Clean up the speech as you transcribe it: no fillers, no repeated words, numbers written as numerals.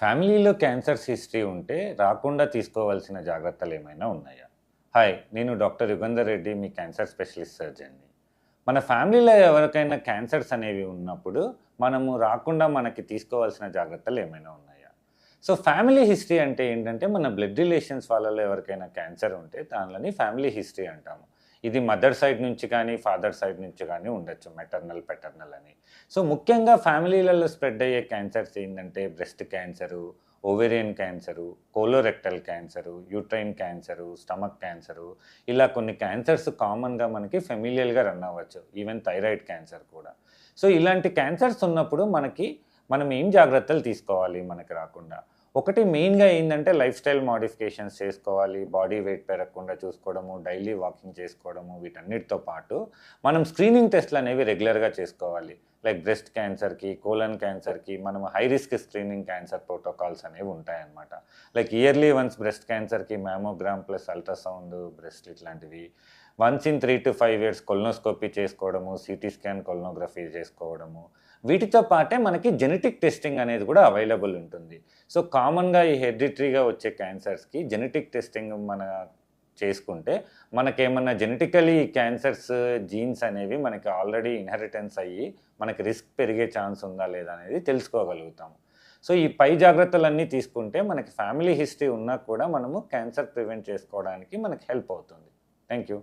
ఫ్యామిలీలో cancers history ఉంటే రాకుండా తీసుకోవాల్సిన జాగ్రత్తలు ఏమైనా ఉన్నాయా? హాయ్, నేను డాక్టర్ యుగంధర్ రెడ్డి, మీ క్యాన్సర్ స్పెషలిస్ట్ సర్జన్‌ని. మన ఫ్యామిలీలో ఎవరికైనా క్యాన్సర్స్ అనేవి ఉన్నప్పుడు, మనము రాకుండా మనకి తీసుకోవాల్సిన జాగ్రత్తలు ఏమైనా ఉన్నాయా? సో, ఫ్యామిలీ హిస్టరీ అంటే ఏంటంటే, మన బ్లడ్ రిలేషన్స్ వాళ్ళలో ఎవరికైనా క్యాన్సర్ ఉంటే దానిలని ఫ్యామిలీ హిస్టరీ అంటాము. ఇది మదర్ సైడ్ నుంచి కానీ, ఫాదర్ సైడ్ నుంచి కానీ ఉండొచ్చు. మెటర్నల్, పెటర్నల్ అని. సో, ముఖ్యంగా ఫ్యామిలీలలో స్ప్రెడ్ అయ్యే క్యాన్సర్స్ ఏంటంటే breast cancer, ovarian cancer, colorectal cancer, uterine cancer, stomach cancer, ఇలా కొన్ని క్యాన్సర్స్ కామన్‌గా మనకి ఫెమిలియల్‌గా రన్ అవ్వచ్చు. ఈవెన్ థైరాయిడ్ క్యాన్సర్ కూడా. సో, ఇలాంటి క్యాన్సర్స్ ఉన్నప్పుడు మనం ఏం జాగ్రత్తలు తీసుకోవాలి మనకి రాకుండా? ఒకటి మెయిన్‌గా ఏందంటే లైఫ్ స్టైల్ మోడిఫికేషన్స్ చేసుకోవాలి. బాడీ వెయిట్ పెరగకుండా చూసుకోవడము, డైలీ వాకింగ్ చేసుకోవడము, వీటన్నిటితో పాటు మనం స్క్రీనింగ్ టెస్ట్‌లనేవి రెగ్యులర్‌గా చేసుకోవాలి. లైక్ బ్రెస్ట్ క్యాన్సర్‌కి, కోలన్ క్యాన్సర్‌కి మనం high risk screening cancer protocols అనేవి ఉంటాయన్నమాట. లైక్ ఇయర్లీ వన్స్ బ్రెస్ట్ క్యాన్సర్‌కి మామోగ్రామ్ ప్లస్ అల్ట్రాసౌండ్ బ్రెస్ట్ ఇట్లాంటివి. వన్స్ ఇన్ 3-5 ఇయర్స్ కొలనోస్కోపీ చేసుకోవడము, సీటీ స్కాన్ కొలనోగ్రఫీ చేసుకోవడము. వీటితో పాటే మనకి జెనెటిక్ టెస్టింగ్ అనేది కూడా అవైలబుల్ ఉంటుంది. సో, కామన్‌గా ఈ హెరిడిటరీగా వచ్చే క్యాన్సర్స్‌కి జెనెటిక్ టెస్టింగ్ చేసుకుంటే, మనకేమన్నా జెనెటికల్లీ క్యాన్సర్స్ జీన్స్ అనేవి మనకి ఆల్రెడీ ఇన్‌హెరిటెన్స్ అయ్యి, మనకి రిస్క్ పెరిగే ఛాన్స్ ఉందా లేదా అనేది తెలుసుకోగలుగుతాము. సో, ఈ పై జాగ్రత్తలన్నీ తీసుకుంటే మనకి ఫ్యామిలీ హిస్టరీ ఉన్నా కూడా మనము క్యాన్సర్ ప్రివెంట్ చేసుకోవడానికి మనకి హెల్ప్ అవుతుంది. Thank you.